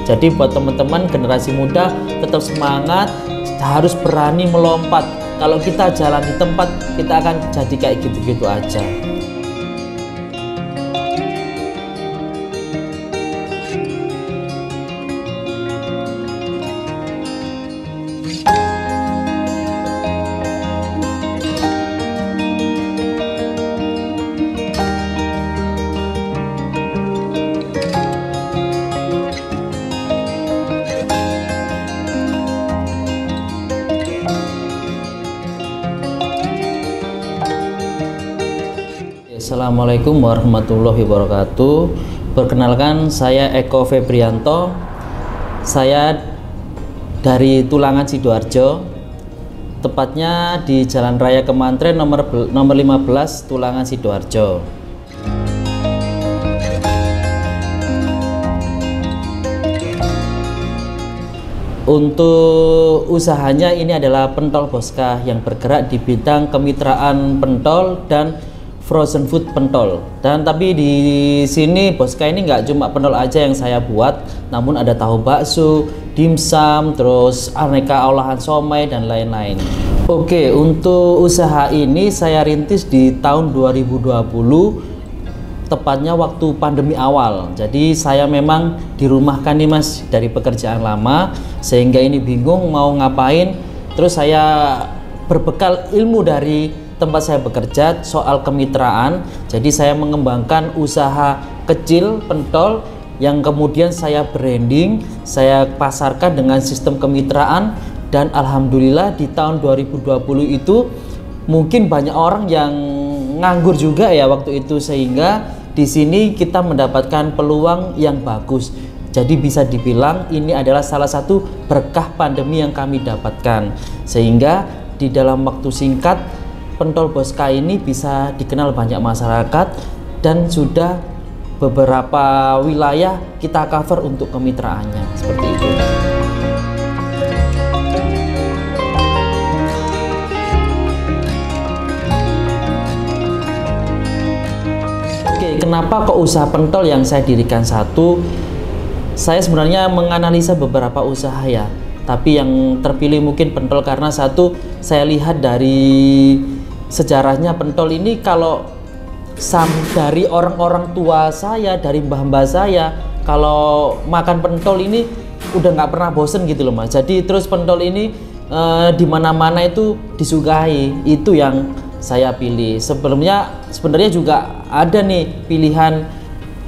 Jadi buat teman-teman generasi muda tetap semangat, harus berani melompat. Kalau kita jalan di tempat, kita akan jadi kayak gitu-gitu aja. Assalamualaikum warahmatullahi wabarakatuh. Perkenalkan, saya Eko Febrianto. Saya dari Tulangan Sidoarjo, tepatnya di Jalan Raya Kemantren nomor 15 Tulangan Sidoarjo. Untuk usahanya ini adalah pentol Boska yang bergerak di bidang kemitraan pentol dan frozen food pentol. Dan tapi di sini Boska ini nggak cuma pentol aja yang saya buat, namun ada tahu bakso, dimsum, terus aneka olahan somai dan lain-lain. Oke, untuk usaha ini saya rintis di tahun 2020, tepatnya waktu pandemi awal. Jadi saya memang dirumahkan nih Mas dari pekerjaan lama, sehingga ini bingung mau ngapain. Terus saya berbekal ilmu dari tempat saya bekerja soal kemitraan, jadi saya mengembangkan usaha kecil pentol yang kemudian saya branding, saya pasarkan dengan sistem kemitraan, dan alhamdulillah di tahun 2020 itu mungkin banyak orang yang nganggur juga ya waktu itu, sehingga di sini kita mendapatkan peluang yang bagus. Jadi bisa dibilang ini adalah salah satu berkah pandemi yang kami dapatkan, sehingga di dalam waktu singkat pentol Boska ini bisa dikenal banyak masyarakat, dan sudah beberapa wilayah kita cover untuk kemitraannya, seperti itu. Oke, kenapa kok usaha pentol yang saya dirikan satu? Saya sebenarnya menganalisa beberapa usaha ya, tapi yang terpilih mungkin pentol karena satu, saya lihat dari sejarahnya pentol ini, kalau dari orang-orang tua saya, dari mbah-mbah saya, kalau makan pentol ini udah nggak pernah bosen gitu loh Mas. Jadi terus pentol ini di mana-mana itu disukai, itu yang saya pilih. Sebenarnya juga ada nih pilihan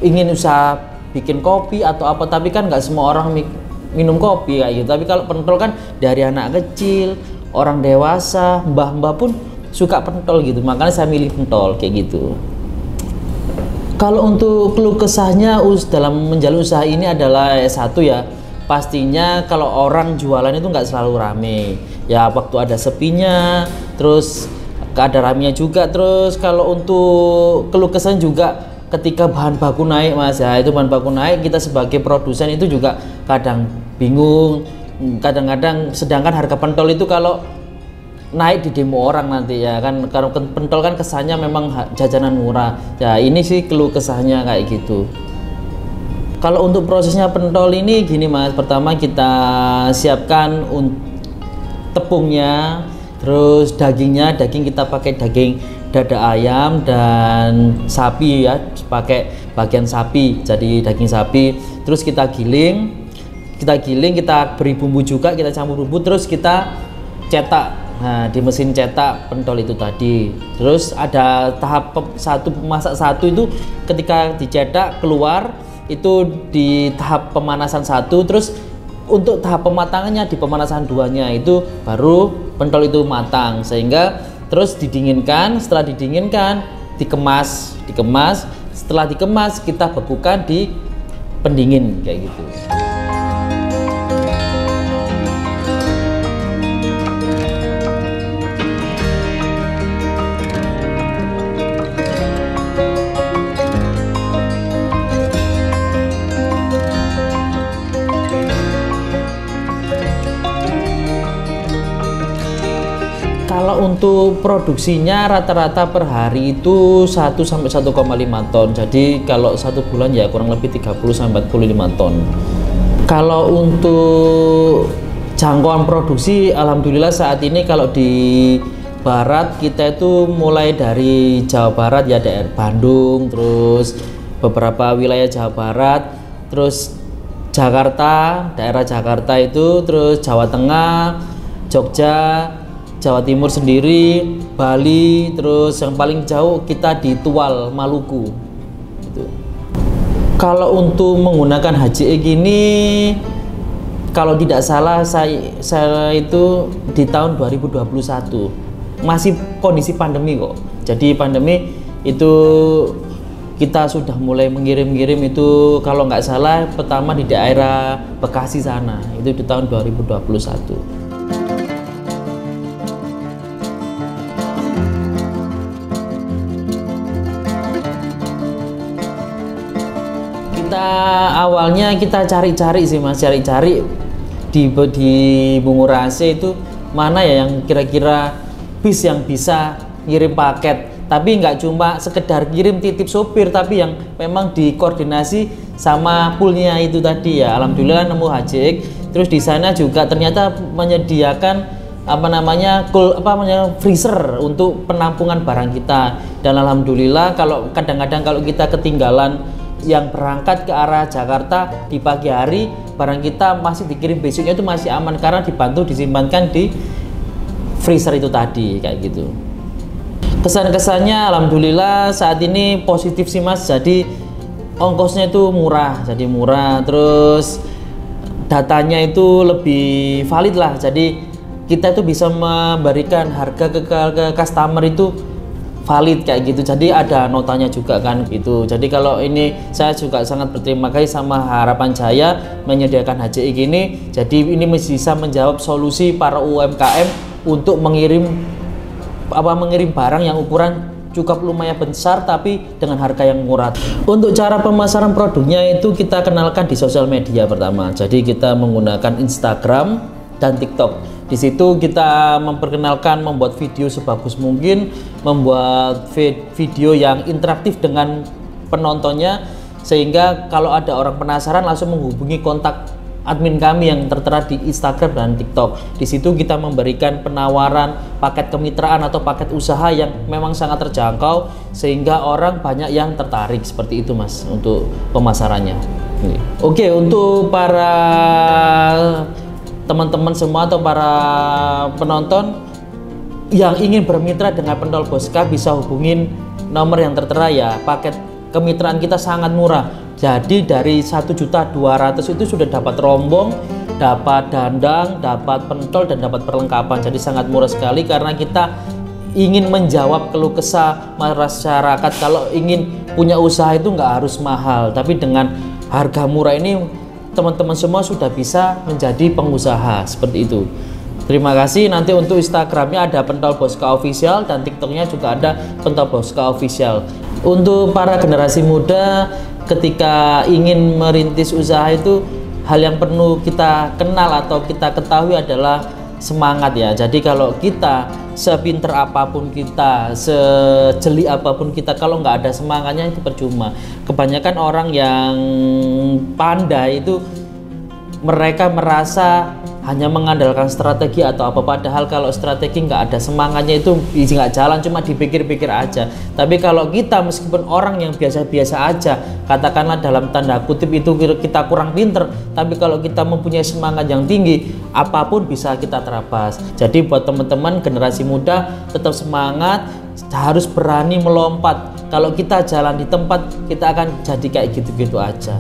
ingin usaha bikin kopi atau apa, tapi kan nggak semua orang minum kopi kayak gitu. Tapi kalau pentol kan dari anak kecil, orang dewasa, mbah-mbah pun suka pentol gitu, makanya saya milih pentol kayak gitu. Kalau untuk keluh kesahnya dalam menjalani usaha ini adalah satu ya, pastinya kalau orang jualan itu nggak selalu rame ya, waktu ada sepinya, terus ada ramenya juga. Terus kalau untuk keluh kesahnya juga ketika bahan baku naik Mas ya, itu bahan baku naik, kita sebagai produsen itu juga kadang bingung, kadang-kadang, sedangkan harga pentol itu kalau naik di demo orang nanti ya kan, karena pentol kan kesannya memang jajanan murah ya. Ini sih keluh kesahnya kayak gitu. Kalau untuk prosesnya pentol ini gini Mas, pertama kita siapkan tepungnya, terus daging kita pakai daging dada ayam dan sapi ya, pakai bagian sapi, jadi daging sapi. Terus kita giling, kita beri bumbu juga, kita campur bumbu, terus kita cetak. Nah, di mesin cetak pentol itu tadi. Terus ada tahap pemasak satu itu ketika dicetak keluar itu di tahap pemanasan satu. Terus untuk tahap pematangannya di pemanasan duanya itu baru pentol itu matang, sehingga terus didinginkan. Setelah didinginkan dikemas. Setelah dikemas kita bekukan di pendingin kayak gitu. Kalau untuk produksinya rata-rata per hari itu 1 sampai 1,5 ton. Jadi kalau 1 bulan ya kurang lebih 30 sampai 45 ton. Kalau untuk jangkauan produksi, alhamdulillah saat ini kalau di Barat kita itu mulai dari Jawa Barat ya, daerah Bandung, terus beberapa wilayah Jawa Barat, terus Jakarta, daerah Jakarta itu, terus Jawa Tengah, Jogja, Jawa Timur sendiri, Bali, terus yang paling jauh kita di Tual, Maluku. Gitu. Kalau untuk menggunakan HJX ini, kalau tidak salah saya itu di tahun 2021. Masih kondisi pandemi kok. Jadi pandemi itu kita sudah mulai mengirim-ngirim itu, kalau nggak salah pertama di daerah Bekasi sana, itu di tahun 2021. Awalnya kita cari-cari sih Mas, cari-cari di Bungurase itu mana ya yang kira-kira bis yang bisa ngirim paket, tapi nggak cuma sekedar kirim titip sopir, tapi yang memang dikoordinasi sama poolnya itu tadi ya. Alhamdulillah nemu HJX, terus di sana juga ternyata menyediakan freezer untuk penampungan barang kita. Dan alhamdulillah kalau kadang-kadang kalau kita ketinggalan yang berangkat ke arah Jakarta di pagi hari, barang kita masih dikirim besoknya itu masih aman karena dibantu disimpankan di freezer itu tadi, kayak gitu. Kesan-kesannya alhamdulillah saat ini positif sih Mas. Jadi ongkosnya itu murah, terus datanya itu lebih valid lah. Jadi kita itu bisa memberikan harga ke customer itu valid kayak gitu. Jadi ada notanya juga kan gitu. Jadi kalau ini saya juga sangat berterima kasih sama Harapan Jaya menyediakan HJX ini. Jadi ini bisa menjawab solusi para UMKM untuk mengirim barang yang ukuran cukup lumayan besar tapi dengan harga yang murah. Untuk cara pemasaran produknya itu kita kenalkan di sosial media pertama. Jadi kita menggunakan Instagram dan TikTok. Di situ kita memperkenalkan membuat video sebagus mungkin, membuat video yang interaktif dengan penontonnya, sehingga kalau ada orang penasaran langsung menghubungi kontak admin kami yang tertera di Instagram dan TikTok. Di situ kita memberikan penawaran paket kemitraan atau paket usaha yang memang sangat terjangkau sehingga orang banyak yang tertarik, seperti itu Mas untuk pemasarannya. Oke, untuk para teman-teman semua atau para penonton yang ingin bermitra dengan Pentol Boska bisa hubungin nomor yang tertera ya. Paket kemitraan kita sangat murah. Jadi dari 1.200.000 itu sudah dapat rombong, dapat dandang, dapat pentol, dan dapat perlengkapan. Jadi sangat murah sekali karena kita ingin menjawab keluh kesah masyarakat. Kalau ingin punya usaha itu nggak harus mahal, tapi dengan harga murah ini teman-teman semua sudah bisa menjadi pengusaha, seperti itu. Terima kasih. Nanti untuk Instagramnya ada Pentol Boska Official dan TikToknya juga ada Pentol Boska Official. Untuk para generasi muda ketika ingin merintis usaha itu, hal yang perlu kita kenal atau kita ketahui adalah semangat ya. Jadi kalau kita sepinter apapun kita, sejeli apapun kita, kalau nggak ada semangatnya itu percuma. Kebanyakan orang yang pandai itu mereka merasa hanya mengandalkan strategi atau apa, padahal kalau strategi nggak ada semangatnya itu nggak jalan, cuma dipikir-pikir aja. Tapi kalau kita meskipun orang yang biasa-biasa aja, katakanlah dalam tanda kutip itu kita kurang pinter, tapi kalau kita mempunyai semangat yang tinggi, apapun bisa kita terabas. Jadi buat teman-teman generasi muda, tetap semangat, harus berani melompat. Kalau kita jalan di tempat, kita akan jadi kayak gitu-gitu aja.